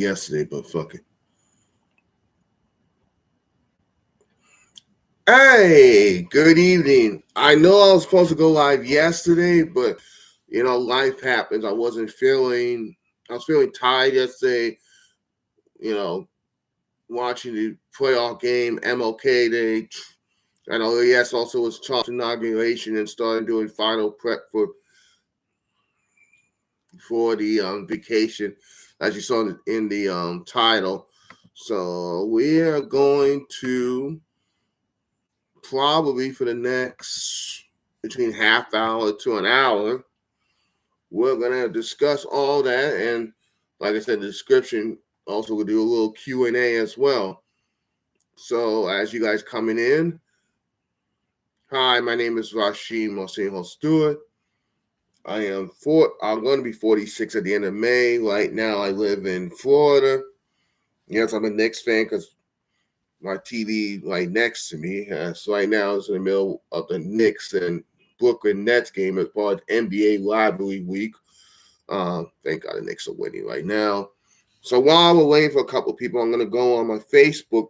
yesterday, but fuck it. Hey, good evening. I know I was supposed to go live yesterday, but life happens. I was feeling tired yesterday, you know, watching the playoff game, MLK Day. I know yes, also was Trump's inauguration and started doing final prep for the vacation, as you saw in the title. So we are going to probably for the next between half hour to an hour, we're gonna discuss all that, and like I said, the description also will do a little Q&A as well. So as you guys coming in, hi, my name is Rashim Mosinho Stewart. I'm going to be 46 at the end of May. Right now, I live in Florida. Yes, I'm a Knicks fan because my TV right next to me. So right now, it's in the middle of the Knicks and Brooklyn Nets game as part of NBA rivalry week. Thank God the Knicks are winning right now. So while we're waiting for a couple of people, I'm going to go on my Facebook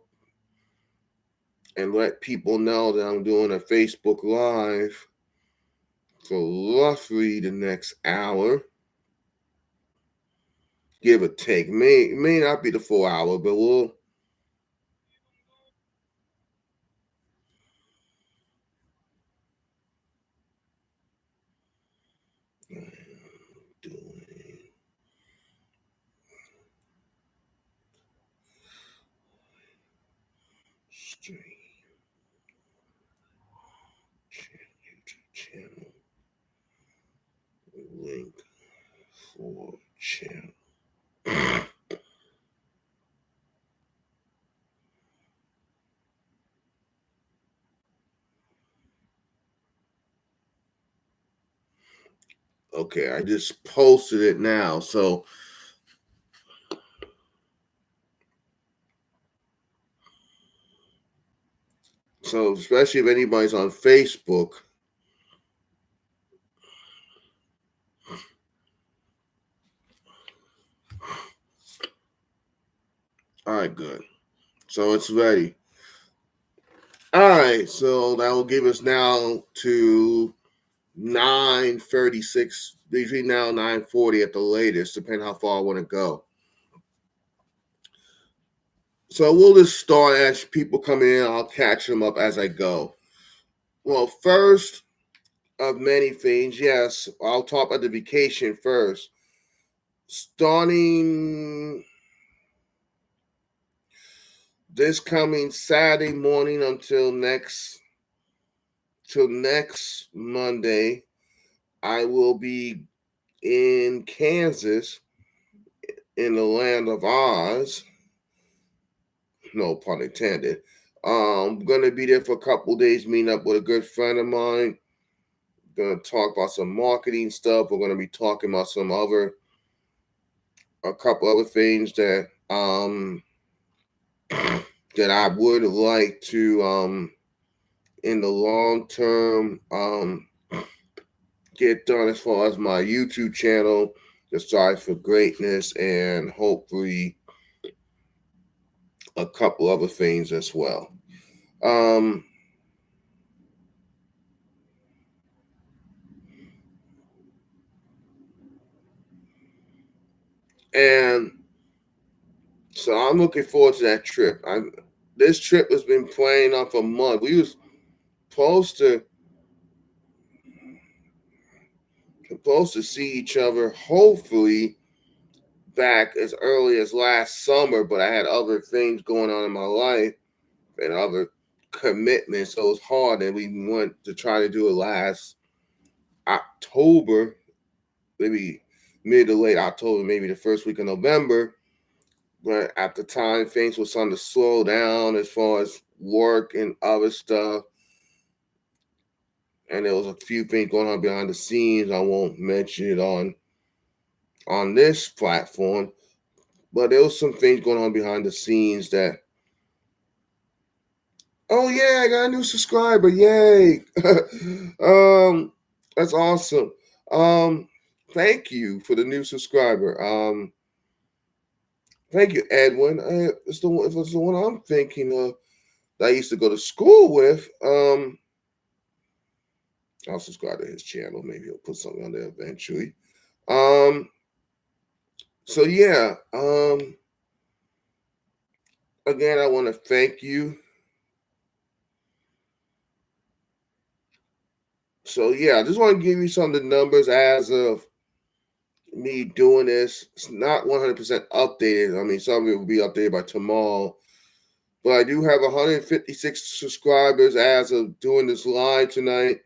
and let people know that I'm doing a Facebook Live for roughly the next hour. Give or take. May not be the full hour, but we'll. Doing stream YouTube channel link for channel. Okay, I just posted it now. So especially if anybody's on Facebook. All right, good. So it's ready. All right, so that will give us now to 9:36, between now and 9:40 at the latest, depending how far I want to go. So we'll just start as people come in. I'll catch them up as I go. Well, first of many things, yes, I'll talk about the vacation first. Starting this coming Saturday morning until next Monday, I will be in Kansas, in the land of Oz. No pun intended. I'm gonna be there for a couple days, meeting up with a good friend of mine. Gonna talk about some marketing stuff. We're gonna be talking about a couple other things that that I would like to in the long term get done as far as my YouTube channel, the Strive for Greatness, and hopefully a couple other things as well. And so I'm looking forward to that trip. This trip has been playing on for months. We was supposed to see each other hopefully back as early as last summer, but I had other things going on in my life and other commitments, so it was hard. And we went to try to do it last October, maybe mid to late October, maybe the first week of November. But at the time, things were starting to slow down as far as work and other stuff. And there was a few things going on behind the scenes. I won't mention it on this platform, but there was some things going on behind the scenes that. Oh yeah, I got a new subscriber! Yay! That's awesome. Thank you for the new subscriber. Thank you, Edwin. It's the one. If it's the one I'm thinking of that I used to go to school with. I'll subscribe to his channel. Maybe he'll put something on there eventually. Um, so yeah. Again, I want to thank you. So yeah, I just want to give you some of the numbers as of me doing this. It's not 100% updated. I mean, some of it will be updated by tomorrow. But I do have 156 subscribers as of doing this live tonight.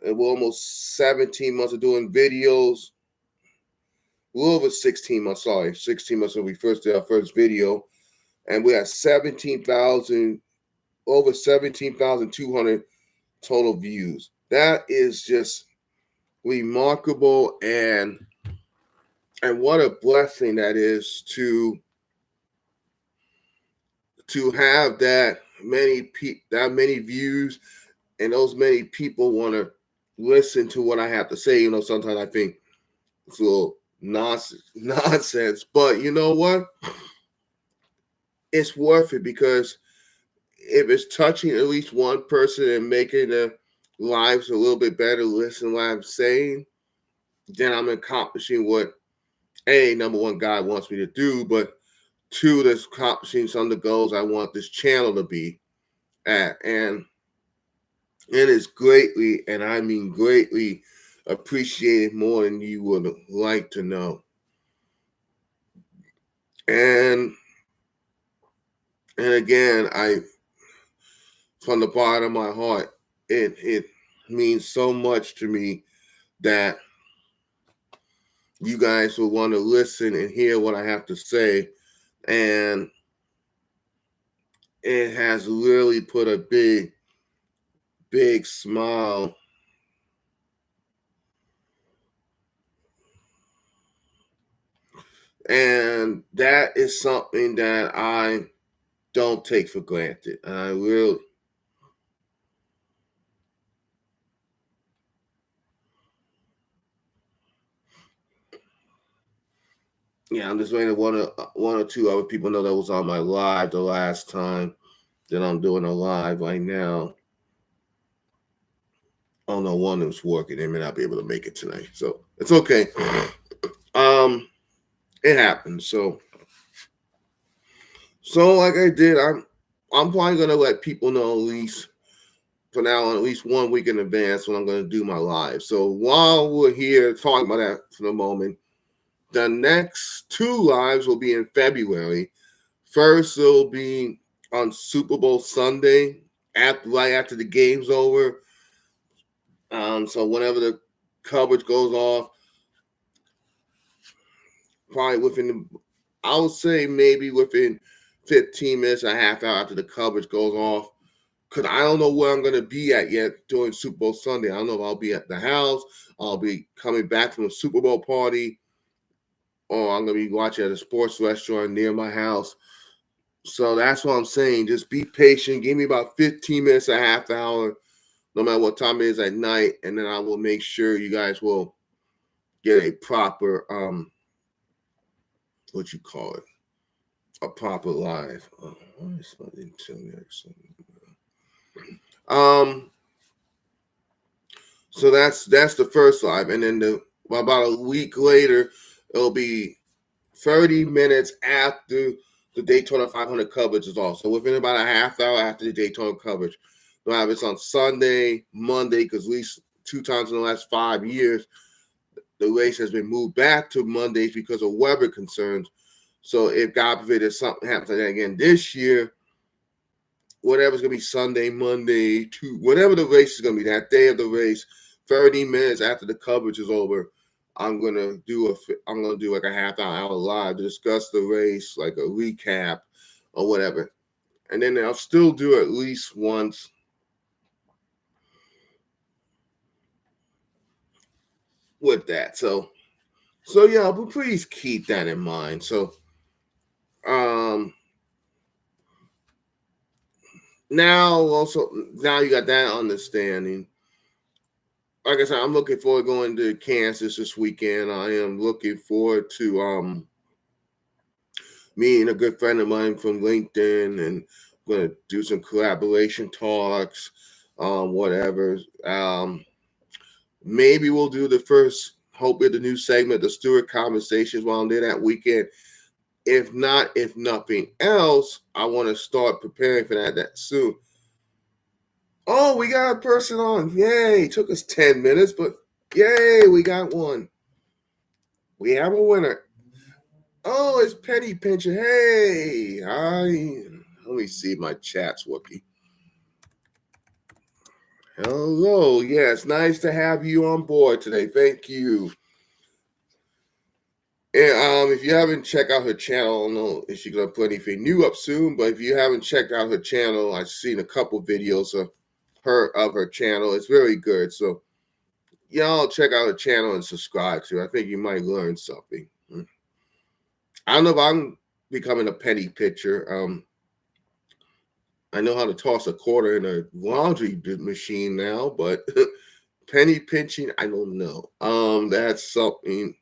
And we're almost 17 months of doing videos. A little over 16 months, sorry. 16 months when we first did our first video. And we had 17,000, over 17,200 total views. That is just remarkable, and what a blessing that is to have that many views, and those many people want to listen to what I have to say. Sometimes I think it's a little nonsense, but you know what? It's worth it, because if it's touching at least one person and making their lives a little bit better, listen to what I'm saying, then I'm accomplishing what number one, God wants me to do, but two, that's accomplishing some of the goals I want this channel to be at. And it is greatly, and I mean greatly, appreciated more than you would like to know. And again, from the bottom of my heart, it means so much to me that you guys will want to listen and hear what I have to say. And it has really put a big smile and that is something that I don't take for granted. I will. Yeah, I'm just waiting one or two other people know that was on my live the last time that I'm doing a live right now. Oh no, one was working. They may not be able to make it tonight, so it's okay. It happens. So like I did, I'm probably gonna let people know at least for now on, at least 1 week in advance when I'm gonna do my live. So while we're here talking about that for the moment, the next two lives will be in February. First, it'll be on Super Bowl Sunday, right after the game's over. So whenever the coverage goes off, probably I would say maybe within 15 minutes, a half hour after the coverage goes off. Because I don't know where I'm going to be at yet during Super Bowl Sunday. I don't know if I'll be at the house, I'll be coming back from a Super Bowl party, or I'm going to be watching at a sports restaurant near my house. So that's what I'm saying. Just be patient. Give me about 15 minutes, a half hour, no matter what time it is at night, and then I will make sure you guys will get a proper what you call it, a proper live. Why is my internet? So that's the first live, and then about a week later, it'll be 30 minutes after the Daytona 500 coverage is off. So within about a half hour after the Daytona coverage, we'll have it's on Sunday, Monday, because at least 2 times in the last 5 years, the race has been moved back to Mondays because of weather concerns. So if God forbid if something happens like that again this year, whatever's going to be Sunday, Monday, whatever the race is going to be, that day of the race, 30 minutes after the coverage is over, I'm gonna do like a half hour live to discuss the race, like a recap or whatever, and then I'll still do at least once with that. So yeah, but please keep that in mind. So now you got that understanding. Like I said, I'm looking forward to going to Kansas this weekend. I am looking forward to Me and a good friend of mine from LinkedIn, and going to do some collaboration talks, whatever. Maybe we'll do the first, hopefully the new segment, the Stewart Conversations, while I'm there that weekend. If not, if nothing else, I want to start preparing for that soon. Oh, we got a person on. Yay. Took us 10 minutes, but yay, we got one. We have a winner. Oh, it's Penny Pincher. Hey, let me see my chats, Wookie. Hello. Yes, nice to have you on board today. Thank you. And if you haven't checked out her channel, I don't know if she's gonna put anything new up soon, but if you haven't checked out her channel, I've seen a couple videos of her channel. It's very good. So y'all check out her channel and subscribe to her. I think you might learn something. I don't know if I'm becoming a penny pitcher. I know how to toss a quarter in a laundry machine now, but penny pinching, I don't know. That's something.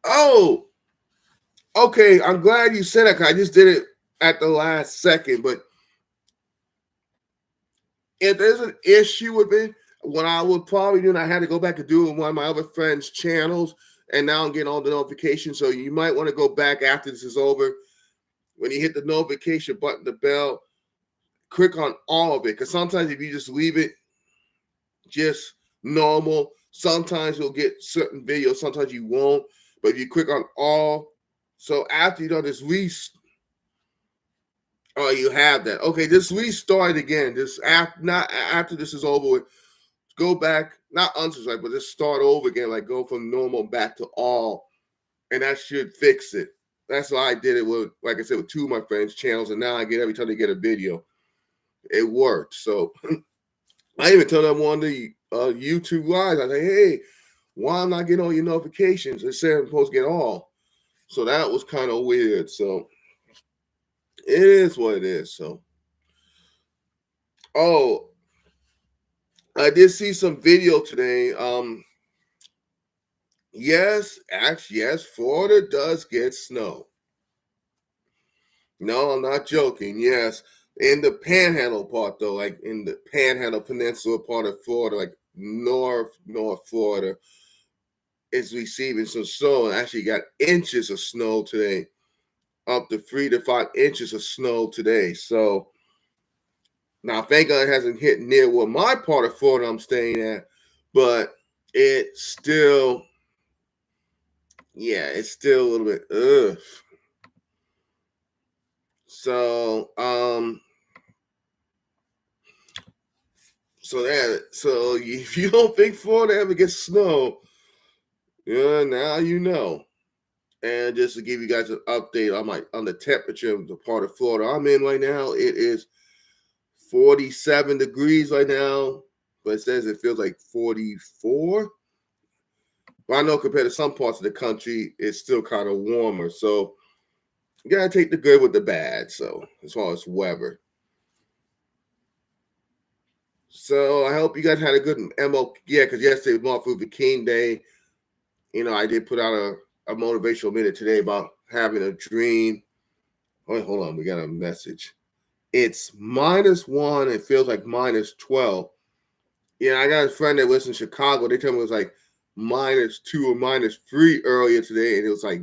Oh, okay. I'm glad you said that, 'cause I just did it at the last second. But if there's an issue with it, what I would probably do, and I had to go back and do it on one of my other friends' channels, and now I'm getting all the notifications. So you might want to go back after this is over. When you hit the notification button, the bell, click on all of it. Because sometimes if you just leave it just normal, sometimes you'll get certain videos, sometimes you won't. But if you click on all, so after you done this oh, you have that. Okay, just restart again. Just after, not after this is over with, go back, not unsubscribe, but just start over again, like go from normal back to all, and that should fix it. That's why I did it with, like I said, with two of my friends' channels, and now I get every time they get a video, it worked. So I even tell them on the YouTube live, I say, hey, why am I not getting all your notifications? They said I'm supposed to get all. So that was kind of weird. So it is what it is. So, oh, I did see some video today. Yes, actually, yes, Florida does get snow. No, I'm not joking. Yes, in the Panhandle part, though, like in the Panhandle Peninsula part of Florida, like North Florida, is receiving some snow, and actually got inches of snow today, up to 3 to 5 inches of snow today. So now, thank God it hasn't hit near where my part of Florida I'm staying at, but it's still, yeah, it's still a little bit, ugh. So, so if you don't think Florida ever gets snow, yeah, now you know. And just to give you guys an update on the temperature of the part of Florida I'm in right now, it is 47 degrees right now, but it says it feels like 44. But I know compared to some parts of the country, it's still kind of warmer. So you gotta take the good with the bad. So as far as weather. So I hope you guys had a good MLK. Yeah, because yesterday was Martin Luther King Day. You know, I did put out a motivational minute today about having a dream. Oh, hold on, we got a message. It's -1. It feels like -12. Yeah, I got a friend that lives in Chicago. They tell me it was like -2 or -3 earlier today, and it was like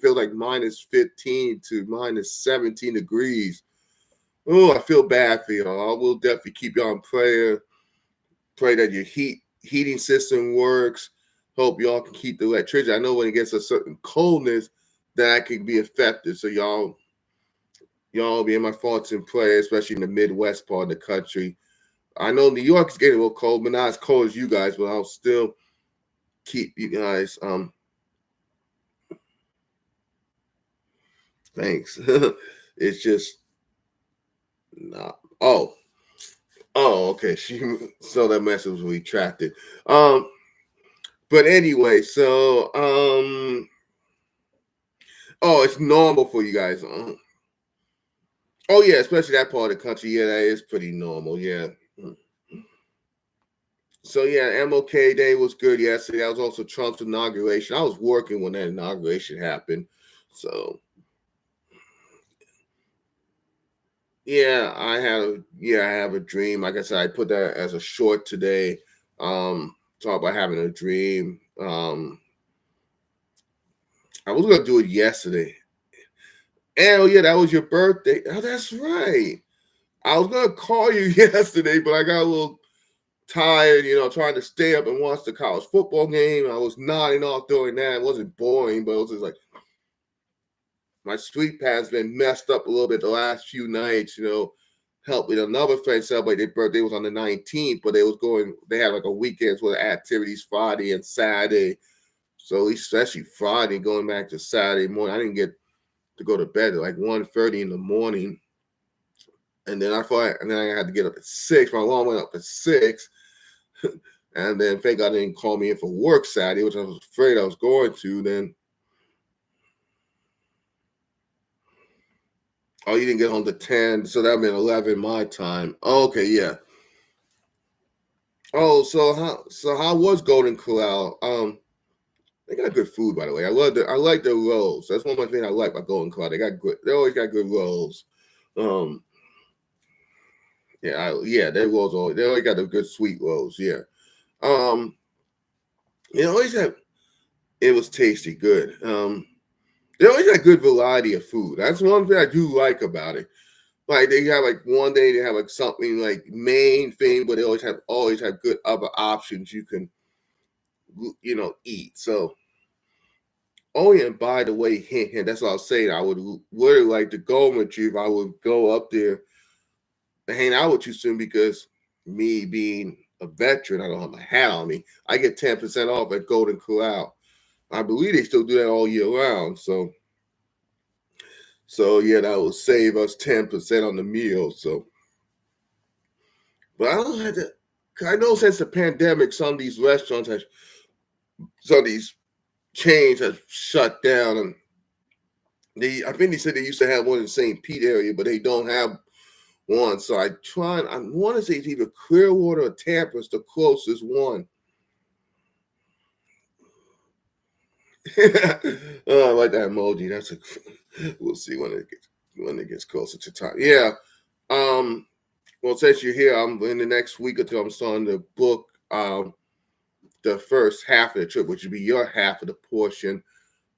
feels like -15 to -17 degrees. Oh, I feel bad for y'all. I will definitely keep y'all in prayer. Pray that your heating system works. Hope y'all can keep the electricity. I know when it gets a certain coldness, that can be affected. So y'all be in my thoughts and prayers, especially in the Midwest part of the country. I know New York is getting a little cold, but not as cold as you guys, but I'll still keep you guys. Thanks. It's just not. Oh, okay. She so that message was retracted. But anyway, so oh, it's normal for you guys. Oh yeah, especially that part of the country. Yeah, that is pretty normal. Yeah. So yeah, MLK Day was good yesterday. That was also Trump's inauguration. I was working when that inauguration happened. So I have a dream. Like I said, I put that as a short today. Talk about having a dream. I was gonna do it yesterday. And oh yeah, that was your birthday. Oh, that's right. I was gonna call you yesterday, but I got a little tired, trying to stay up and watch the college football game. I was nodding off doing that. It wasn't boring, but it was just like my sleep has been messed up a little bit the last few nights, helped with another friend celebrate their birthday was on the 19th, but they had like a weekend with activities Friday and Saturday. So especially Friday, going back to Saturday morning, I didn't get to go to bed at like 1:30 in the morning. And then I had to get up at 6. My alarm went up at 6. And then thank God they didn't call me in for work Saturday, which I was afraid I was going to. Then, oh, you didn't get home to 10, so that meant 11 my time. Oh, okay, yeah. Oh, so how was Golden Corral? They got good food, by the way. I like their rolls. That's one of my things I like about Golden Corral. They always got good rolls. Um, yeah, they always got the good sweet rolls. Yeah. Um, always have it was tasty, good. They always got good variety of food. That's one thing I do like about it. Like they have like one day they have like something like main thing, but they always have good other options you can eat. So oh yeah, and by the way, hint hint, that's what I was saying. I would really like to go with you if I would go up there and hang out with you soon because me being a veteran, I don't have my hat on me. I get 10% off at Golden Corral. I believe they still do that all year round. So yeah, that will save us 10% on the meal. So, but I don't have to. I know since the pandemic, some of these chains have shut down, and I think they said they used to have one in the St. Pete area, but they don't have one. So I want to say it's either Clearwater or Tampa is the closest one. Oh, I like that emoji. We'll see when it gets closer to time. Yeah. Um. Well, since you're here, I'm in the next week or two. I'm starting to book the first half of the trip, which would be your half of the portion.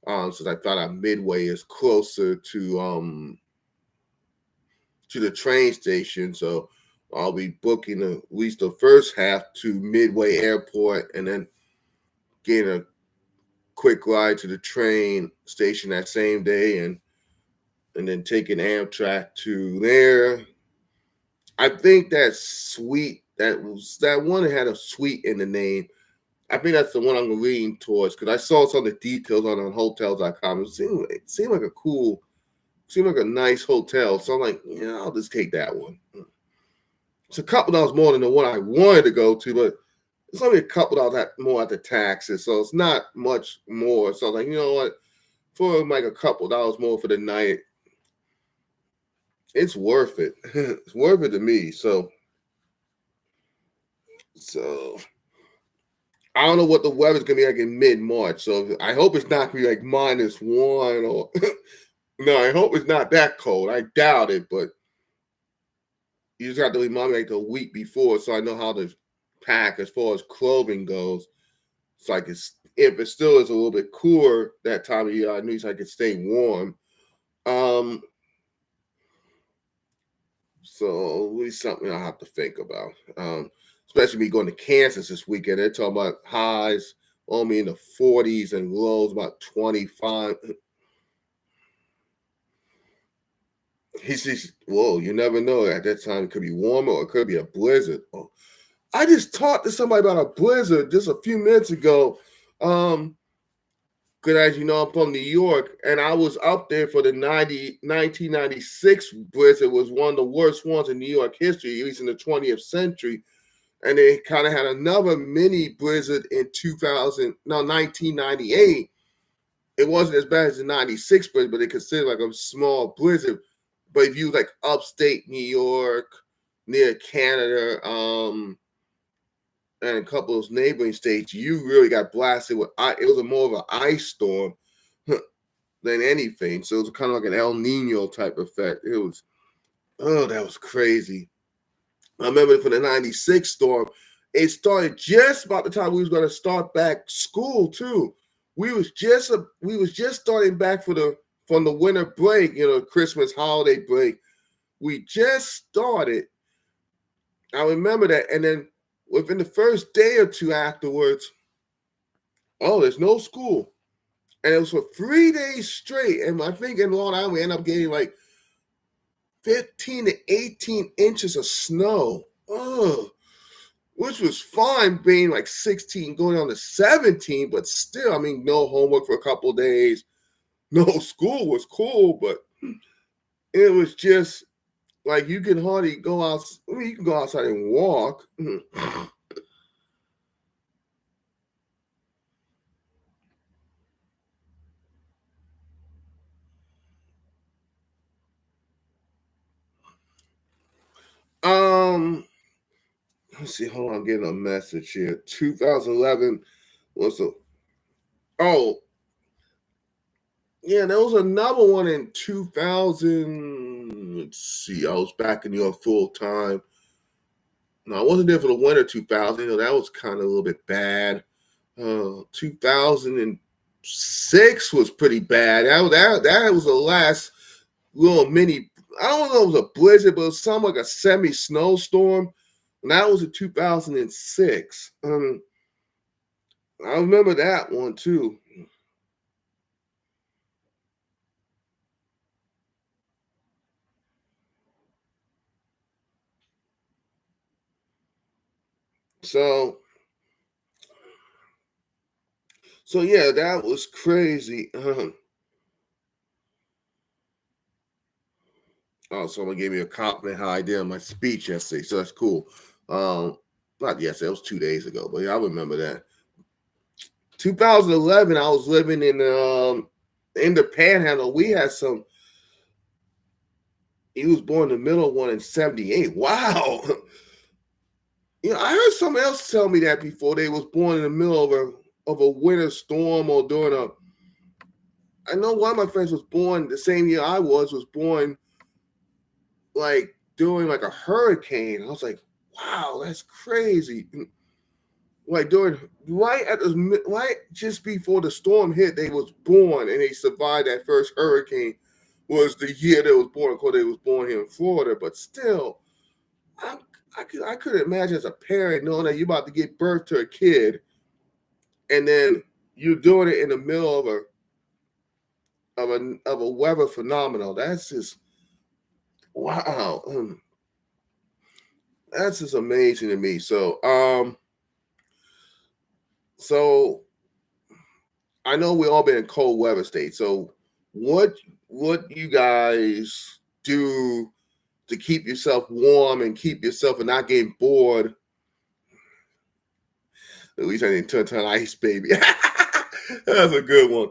Since I thought our Midway is closer to the train station, so I'll be booking at least the first half to Midway Airport, and then getting a quick ride to the train station that same day, and then taking Amtrak to there. I think that one that had a suite in the name. I think that's the one I'm leaning towards because I saw some of the details on hotels.com. It seemed like seemed like a nice hotel. So I'm like, yeah, I'll just take that one. It's a couple dollars more than the one I wanted to go to, but it's only a couple dollars more at the taxes, so it's not much more. So I was like, you know what? For like a couple dollars more for the night, it's worth it. It's worth it to me. So I don't know what the weather's gonna be like in mid-March. So I hope it's not gonna be like -1 or no, I hope it's not that cold. I doubt it, but you just have to remind me like the week before so I know how to pack as far as clothing goes. So if it still is a little bit cooler that time of year, I need so I can stay warm. Um, so at least something I have to think about. Especially me going to Kansas this weekend. They're talking about highs only in the 40s and lows about 25. He says, "Whoa, you never know. At that time, it could be warmer or it could be a blizzard." Oh, I just talked to somebody about a blizzard just a few minutes ago. Because as you know, I'm from New York, and I was up there for the 1996 blizzard. Was one of the worst ones in New York history, at least in the 20th century. And they kind of had another mini blizzard in 1998. It wasn't as bad as the 96 blizzard, but they considered like a small blizzard. But if you like upstate New York, near Canada, and a couple of those neighboring states, you really got blasted with ice. It was more of an ice storm than anything. So it was kind of like an El Nino type effect. It was, oh, that was crazy. I remember for the 96 storm, it started just about the time we was going to start back school too. We was just starting back from the winter break, Christmas holiday break. We just started. I remember that. And then within the first day or two afterwards, oh, there's no school. And it was for 3 days straight. And I think in Long Island, we ended up getting like 15 to 18 inches of snow. Oh, which was fine being like 16 going on to 17, but still, I mean, no homework for a couple of days. No school was cool, but it was just like you can hardly go out. I mean, you can go outside and walk. um, let's see. Hold on, I'm getting a message here. 2011 was a oh yeah, there was another one in 2000. Let's see. I was back in New York full time. No, I wasn't there for the winter 2000. That was kind of a little bit bad. 2006 was pretty bad. That was the last little mini. I don't know if it was a blizzard, but it was something like a semi snowstorm. And that was in 2006. I remember that one too. So, so yeah, that was crazy. Oh, someone gave me a compliment how I did on my speech yesterday, so that's cool. Um, Not yesterday, it was 2 days ago, but yeah, I remember that. 2011, I was living in the Panhandle. We had some. He was born in the middle of one in '78. Wow. I heard someone else tell me that before. They was born in the middle of a winter storm or during a. I know one of my friends was born the same year I was born like during like a hurricane. I was like, wow, that's crazy. Like during right just before the storm hit, they was born and they survived that first hurricane. Was the year they was born. Of course, they was born here in Florida, but still, I I couldn't imagine as a parent knowing that you're about to give birth to a kid, and then you're doing it in the middle of a weather phenomenon. That's just wow. That's just amazing to me. So I know we all been in cold weather states. So what you guys do to keep yourself warm and keep yourself and not getting bored? At least I didn't turn ice baby. That's a good one.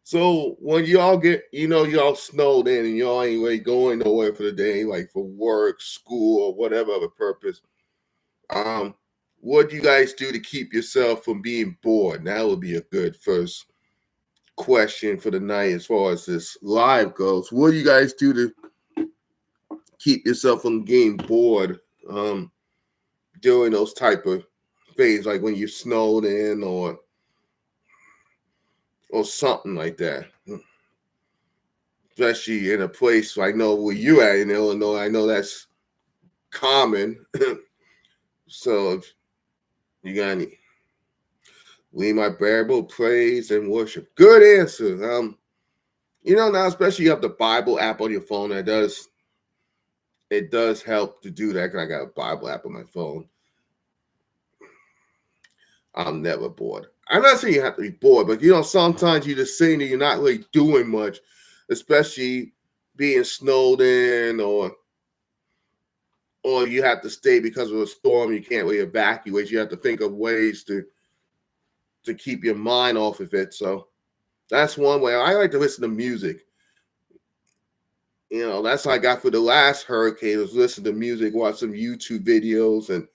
So when y'all get, y'all snowed in and y'all ain't really going nowhere for the day, like for work, school, or whatever other purpose. Um, what do you guys do to keep yourself from being bored? That would be a good first question for the night as far as this live goes. What do you guys do to keep yourself from getting bored during those type of things, like when you snowed in or something like that? Especially in a place like know where you at in Illinois, I know that's common. So if you got any, lead my bearable praise and worship. Good answer. Now especially you have the Bible app on your phone. It does help to do that. 'Cause I got a Bible app on my phone. I'm never bored. I'm not saying you have to be bored, but sometimes you're just sitting there, you're not really doing much, especially being snowed in or you have to stay because of a storm. You can't really evacuate. You have to think of ways to keep your mind off of it. So that's one way. I like to listen to music. That's what I got for the last hurricane was listen to music, watch some YouTube videos, and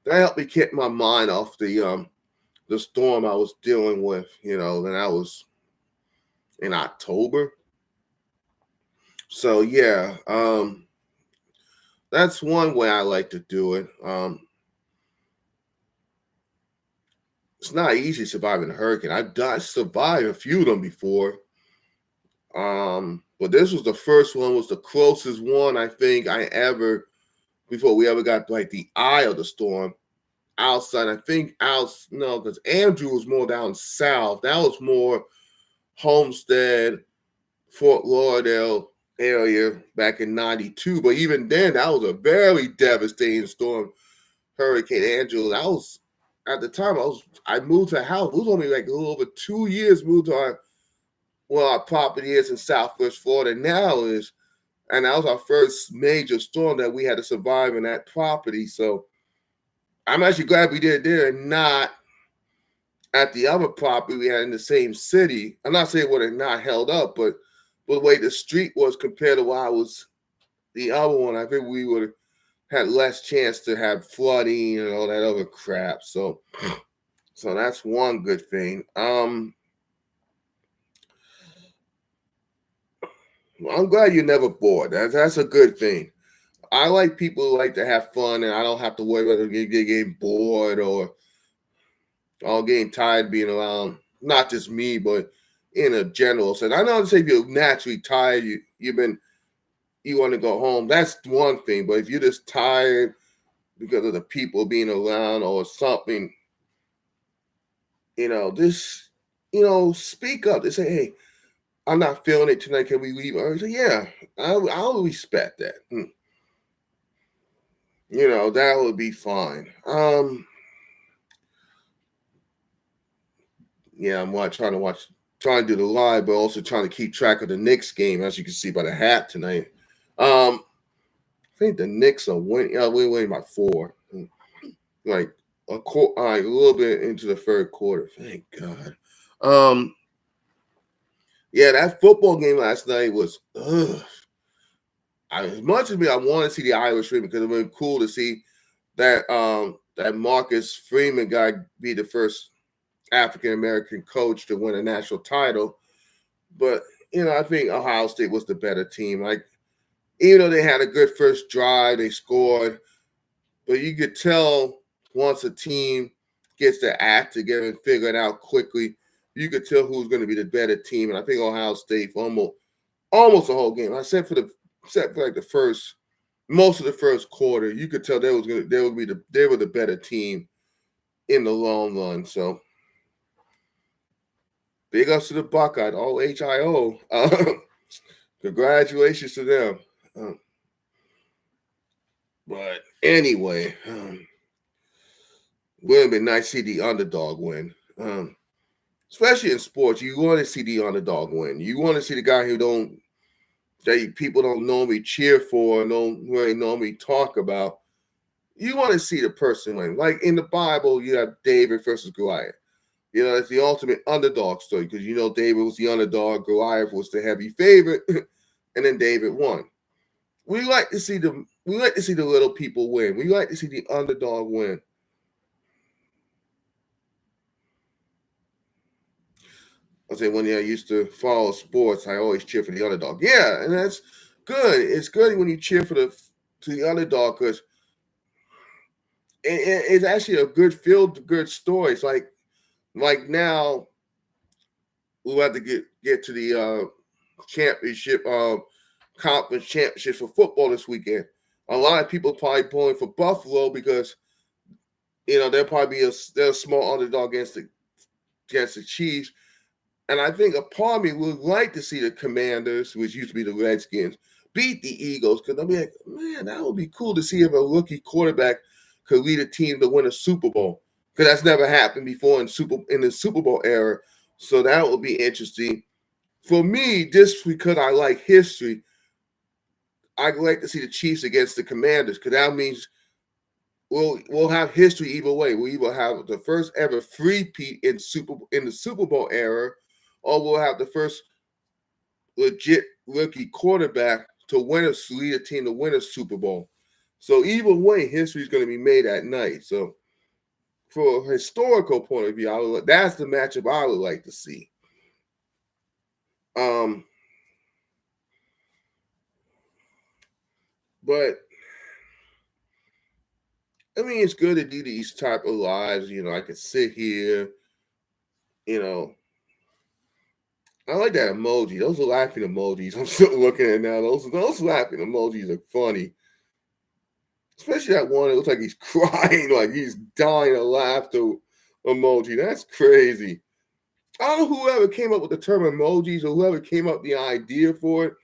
that helped me get my mind off the storm I was dealing with. Then I was in October. So yeah, that's one way I like to do it. It's not easy surviving a hurricane. I survived a few of them before. But this was the first one, was the closest one I think I ever, before we ever got like the eye of the storm outside. I think no, because Andrew was more down south. That was more Homestead, Fort Lauderdale area back in '92. But even then, that was a very devastating storm, Hurricane Andrew. That was at the time I moved to a house. It was only like a little over 2 years moved to our property is in Southwest Florida now is, and that was our first major storm that we had to survive in that property. So I'm actually glad we did it there and not at the other property we had in the same city. I'm not saying it would have not held up, but the way the street was compared to why I was the other one, I think we would have had less chance to have flooding and all that other crap. So that's one good thing. I'm glad you're never bored. That's a good thing. I like people who like to have fun, and I don't have to worry about getting bored or getting tired being around. Not just me, but in a general sense. I know if you're naturally tired, you want to go home. That's one thing. But if you're just tired because of the people being around or something, just speak up. They say, "Hey, I'm not feeling it tonight. Can we leave?" I say, "Yeah, I'll respect that." That would be fine. Yeah, trying to do the live, but also trying to keep track of the Knicks game, as you can see by the hat tonight. I think the Knicks are winning. We're winning by 4, like a little bit into the third quarter. Thank God. Yeah, that football game last night was. As much as I want to see the Irish win because it would be cool to see that Marcus Freeman guy be the first African American coach to win a national title. But I think Ohio State was the better team. Like, even though they had a good first drive, they scored, but you could tell once a team gets their act together and figure it out quickly, you could tell who's going to be the better team. And I think Ohio State for almost the whole game, except for like the first, most of the first quarter, you could tell they were the better team in the long run. So big ups to the Buckeyes, all HIO. Congratulations to them. But anyway, would have been nice to see the underdog win. Especially in sports, you want to see the underdog win. You want to see the guy that people don't normally cheer for, don't really normally talk about. You want to see the person win. Like in the Bible, you have David versus Goliath. It's the ultimate underdog story because David was the underdog, Goliath was the heavy favorite, and then David won. We like to see the little people win. We like to see the underdog win. I say when I used to follow sports, I always cheer for the underdog. Yeah, and that's good. It's good when you cheer for the underdog because it's actually a good story. It's like now we'll have to get to the championship conference championship for football this weekend. A lot of people probably pulling for Buffalo because they'll probably be they're a small underdog against the Chiefs. And I think a part of me would like to see the Commanders, which used to be the Redskins, beat the Eagles because I'll be like, man, that would be cool to see if a rookie quarterback could lead a team to win a Super Bowl because that's never happened before in the Super Bowl era. So that would be interesting. For me, just because I like history, I'd like to see the Chiefs against the Commanders because that means we'll have history either way. We either have the first ever three-peat in the Super Bowl era, or we'll have the first legit rookie quarterback to lead a team to win a Super Bowl. So either way, history is going to be made at night. So for a historical point of view, that's the matchup I would like to see. Um, but I mean, it's good to do these type of lives. I could sit here. You know, I like that emoji. Those are laughing emojis. I'm still looking at now. Those laughing emojis are funny. Especially that one that looks like he's crying, like he's dying of laughter emoji. That's crazy. I don't know whoever came up with the term emojis or whoever came up with the idea for it.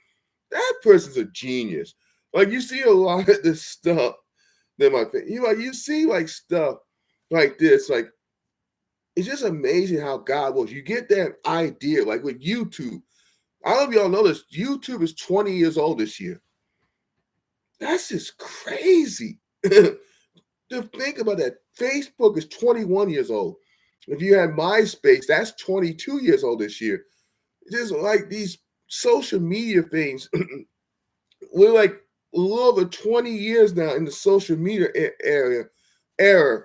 That person's a genius. Like you see a lot of this stuff that you see like stuff like this, like it's just amazing how God works. You get that idea, like with YouTube. I don't know if y'all know this. YouTube is 20 years old this year. That's just crazy. To think about that. Facebook is 21 years old. If you had MySpace, that's 22 years old this year. Just like these social media things, we're like a little over 20 years now in the social media era.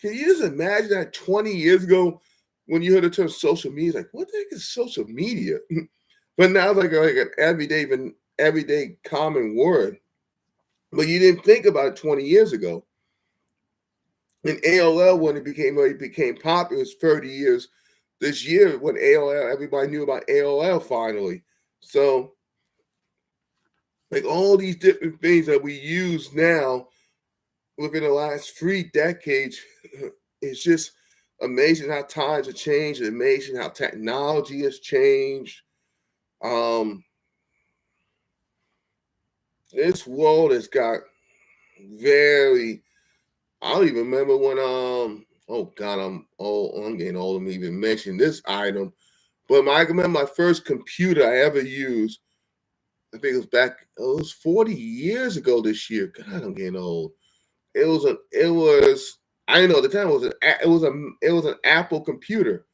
Can you just imagine that 20 years ago when you heard the term social media? It's like, what the heck is social media? But now it's like an everyday common word. But you didn't think about it 20 years ago. And AOL, when it became popular, it was 30 years this year when everybody knew about AOL finally. So, like all these different things that we use now within the last 3 decades, it's just amazing how times have changed. It's amazing how technology has changed. Um, this world has got very. I don't even remember when. Oh God, I'm old. I'm getting old to even mention this item. But I remember my first computer I ever used. I think it was 40 years ago this year. God, I'm getting old. I didn't know at the time it was an Apple computer.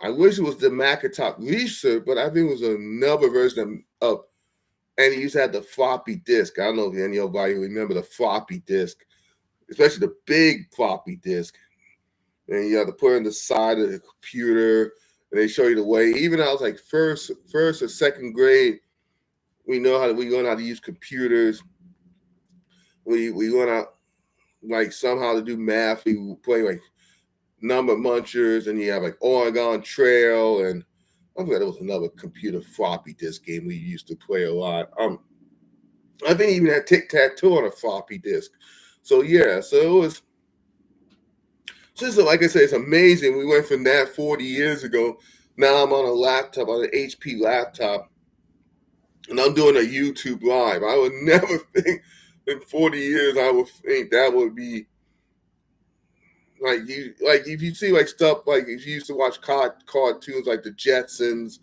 I wish it was the Macintosh Research, but I think it was another version of and it used to have the floppy disk. I don't know if anybody remember the floppy disk, especially the big floppy disk. And you have to put it on the side of the computer and they show you the way. Even I was like first or second grade, we learn how to use computers. We learn how like somehow to do math. We play like number munchers, and you have like Oregon Trail, and I forgot there was another computer floppy disk game we used to play a lot. I think even had tic tac toe on a floppy disk. So yeah, so it was just like I said, it's amazing. We went from that 40 years ago. Now I'm on a laptop, on an HP laptop, and I'm doing a YouTube live. I would never think in 40 years I would think that would be like if you see like stuff like if you used to watch cartoons like the Jetsons,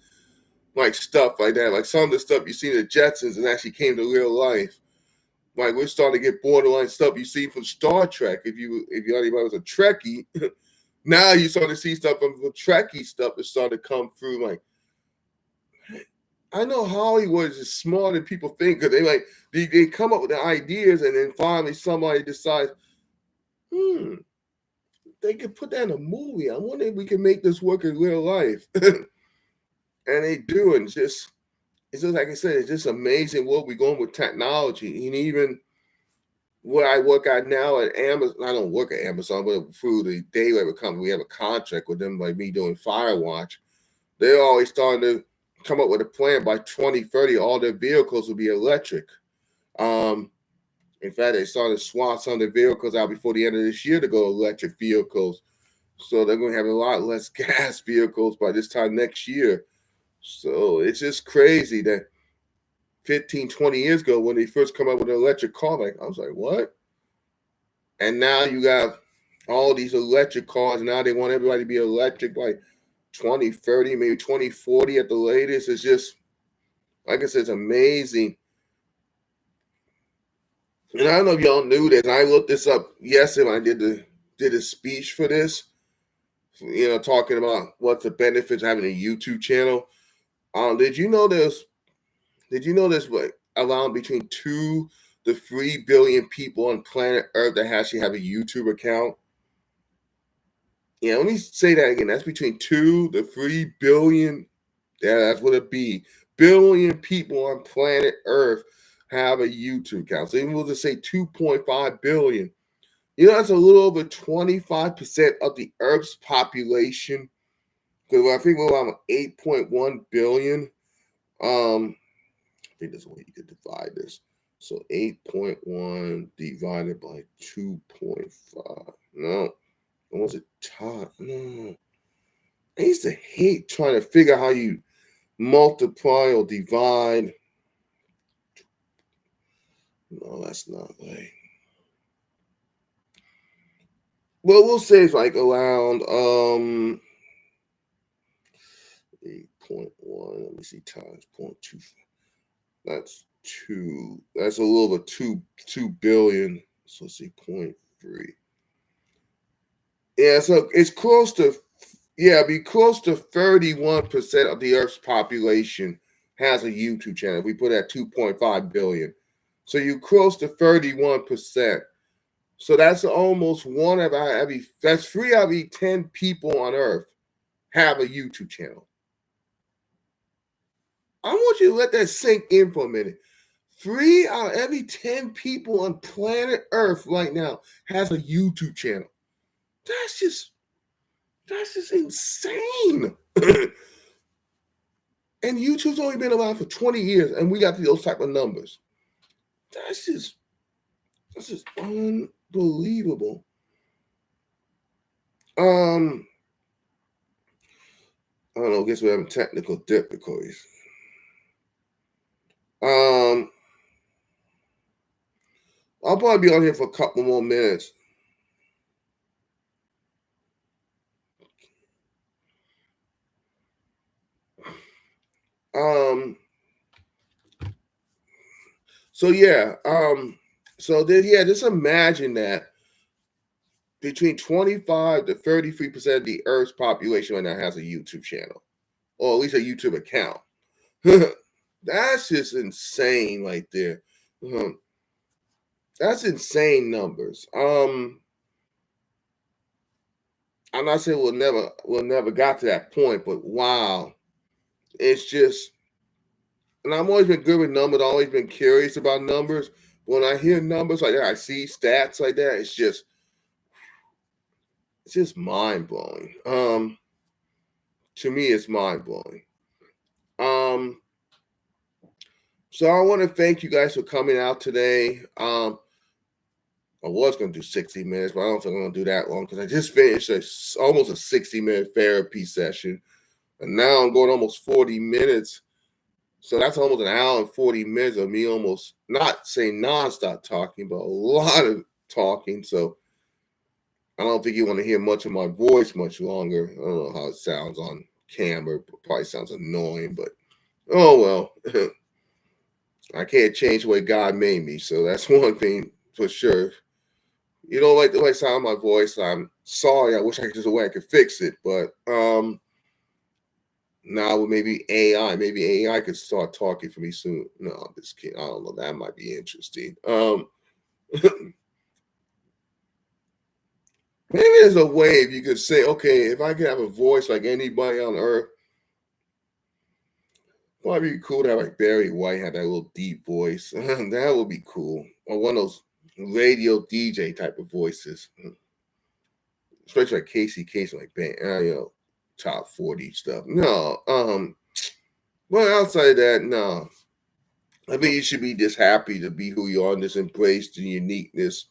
like stuff like that, like some of the stuff you see in the Jetsons and actually came to real life. Like we're starting to get borderline stuff you see from Star Trek. If anybody was a Trekkie, now you start to see stuff from the Trekkie stuff that started to come through. Like I know Hollywood is smarter than people think because they come up with the ideas and then finally somebody decides, they could put that in a movie. I wonder if we can make this work in real life. And they do, and it's just like I said, it's just amazing where we're going with technology. And even where I work at now at Amazon, I don't work at Amazon, but through the day labor company, we have a contract with them, like me doing Firewatch. They're always starting to come up with a plan by 2030, all their vehicles will be electric. Um, in fact, they started to swap some of their vehicles out before the end of this year to go electric vehicles. So they're going to have a lot less gas vehicles by this time next year. So it's just crazy that 15, 20 years ago when they first come up with an electric car, like I was like, what? And now you got all these electric cars. Now they want everybody to be electric by 2030, maybe 2040 at the latest. It's just, like I said, it's amazing. And I don't know if y'all knew this. I looked this up yesterday when I did a speech for this. Talking about what's the benefits of having a YouTube channel. Did you know this? Did you know this? What around between 2 the 3 billion people on planet Earth that actually have a YouTube account. Yeah, let me say that again. That's between 2 to 3 billion. Yeah, that's what it be. Billion people on planet Earth have a YouTube account. So even we'll just say 2.5 billion. You know, that's a little over 25% of the Earth's population. Because I think we're around 8.1 billion. I think there's a way you could divide this. So 8.1 divided by 2.5. No. Or was it time? No. I used to hate trying to figure out how you multiply or divide. No, that's not right. Well, we'll say it's like around 8.1. Let me see, times 0.2. That's 2. That's a little over 2 billion. So let's see, 0.3. Yeah, so it's close to, be close to 31% of the Earth's population has a YouTube channel. We put at 2.5 billion. So you're close to 31%. So that's almost one of that's 3 out of every 10 people on Earth have a YouTube channel. I want you to let that sink in for a minute. 3 out of every 10 people on planet Earth right now has a YouTube channel. That's just insane. And YouTube's only been around for 20 years, and we got those type of numbers. That's just unbelievable. I don't know, I guess we're having technical difficulties. I'll probably be on here for a couple more minutes. Just imagine that between 25 to 33% of the Earth's population right now has a YouTube channel, or at least a YouTube account. That's just insane right there. That's insane numbers. I'm not saying we'll never got to that point, but wow. It's just, and I've always been good with numbers, I've always been curious about numbers. When I hear numbers like that, I see stats like that, it's just mind-blowing. To me, it's mind-blowing. So I want to thank you guys for coming out today. I was going to do 60 minutes, but I don't think I'm going to do that long because I just finished almost a 60-minute therapy session. And now I'm going almost 40 minutes. So that's almost an hour and 40 minutes of me almost not saying nonstop talking, but a lot of talking. So I don't think you want to hear much of my voice much longer. I don't know how it sounds on camera. It probably sounds annoying, but oh well. I can't change the way God made me. So that's one thing for sure. You don't like the way I sound my voice. I'm sorry. I wish I could just a way I could fix it. But now with maybe AI could start talking for me soon. No, I'm just kidding. I don't know. That might be interesting. Maybe there's a way if you could say, okay, if I could have a voice like anybody on earth, probably be cool to have like Barry White have that little deep voice. That would be cool. Or one of those radio DJ type of voices. Especially like Casey, like band, top 40 stuff. No, well, outside of that, no. I mean, you should be just happy to be who you are and just embrace the uniqueness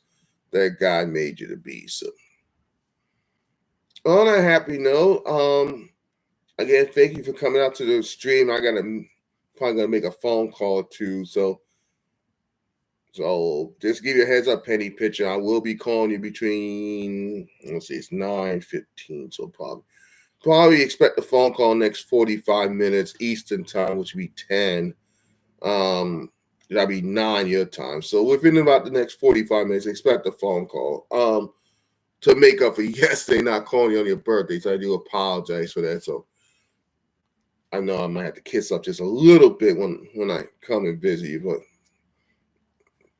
that God made you to be. So, on a happy note, again, thank you for coming out to the stream. Probably gonna make a phone call too. So just give you a heads up, Penny Pitcher. I will be calling you between, let's see, it's 9:15. So probably expect a phone call next 45 minutes Eastern time, which would be 10. That'd be 9 your time. So within about the next 45 minutes, expect a phone call. To make up for yesterday not calling you on your birthday. So I do apologize for that. So I know I might have to kiss up just a little bit when I come and visit you, but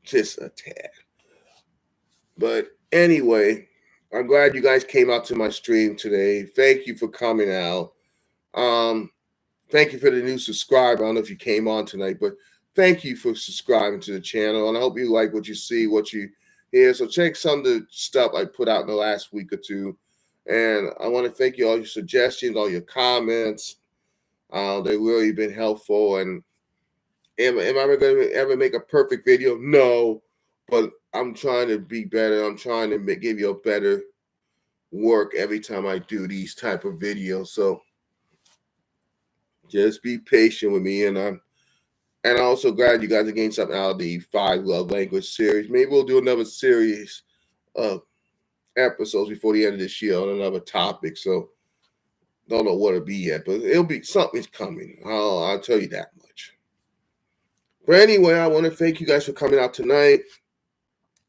just a tad. But anyway, I'm glad you guys came out to my stream today. Thank you for coming out. Thank you for the new subscriber. I don't know if you came on tonight, but thank you for subscribing to the channel. And I hope you like what you see, what you hear. So check some of the stuff I put out in the last week or two. And I want to thank you all your suggestions, all your comments. They've really been helpful. And am I going to ever make a perfect video? No, but I'm trying to be better. I'm trying to give you a better work every time I do these type of videos. So just be patient with me. And I'm also glad you guys are getting something out of the 5 Love Language series. Maybe we'll do another series of episodes before the end of this year on another topic. So don't know what it'll be yet, but it'll be something's coming. I'll tell you that much. But anyway, I want to thank you guys for coming out tonight.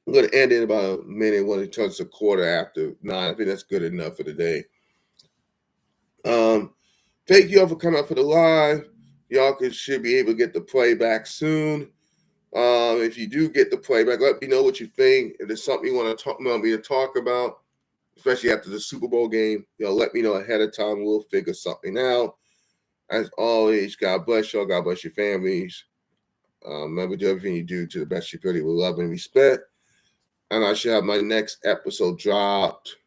I'm going to end in about a minute when it turns to 9:15. I think that's good enough for the day. Thank you all for coming out for the live. Y'all should be able to get the playback soon. If you do get the playback, let me know what you think. If there's something you want me to talk about, especially after the Super Bowl game, let me know ahead of time. We'll figure something out. As always, God bless y'all. God bless your families. Remember, do everything you do to the best of your ability with love and respect. And I should have my next episode dropped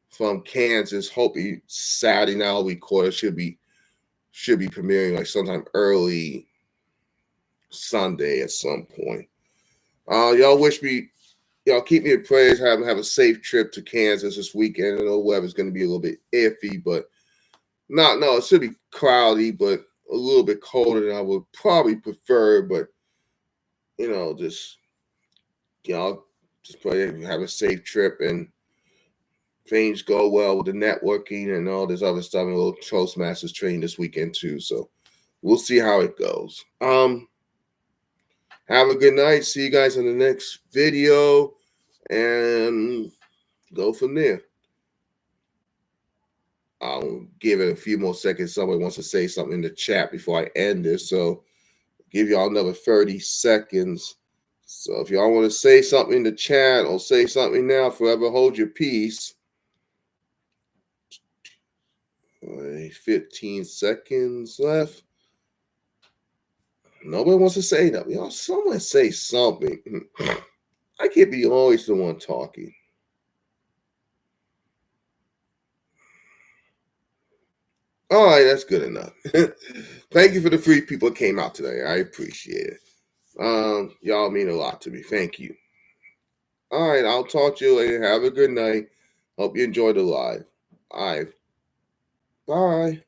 from Kansas. Hopefully Saturday now. We record. It should be premiering like sometime early Sunday at some point. Y'all keep me in prayers. Have a safe trip to Kansas this weekend. I know weather's going to be a little bit iffy, but it should be cloudy, but a little bit colder than I would probably prefer. But just pray have a safe trip and things go well with the networking and all this other stuff. And a little Toastmasters training this weekend too. So we'll see how it goes. Have a good night. See you guys in the next video and go from there. I'll give it a few more seconds. Somebody wants to say something in the chat before I end this. So give y'all another 30 seconds. So if y'all want to say something in the chat or say something now, forever hold your peace. 15 seconds left. Nobody wants to say that. Someone say something. I can't be always the one talking. All right, that's good enough. Thank you for the 3 people that came out today. I appreciate it. Y'all mean a lot to me. Thank you. All right, I'll talk to you later. Have a good night. Hope you enjoyed the live. All right. Bye.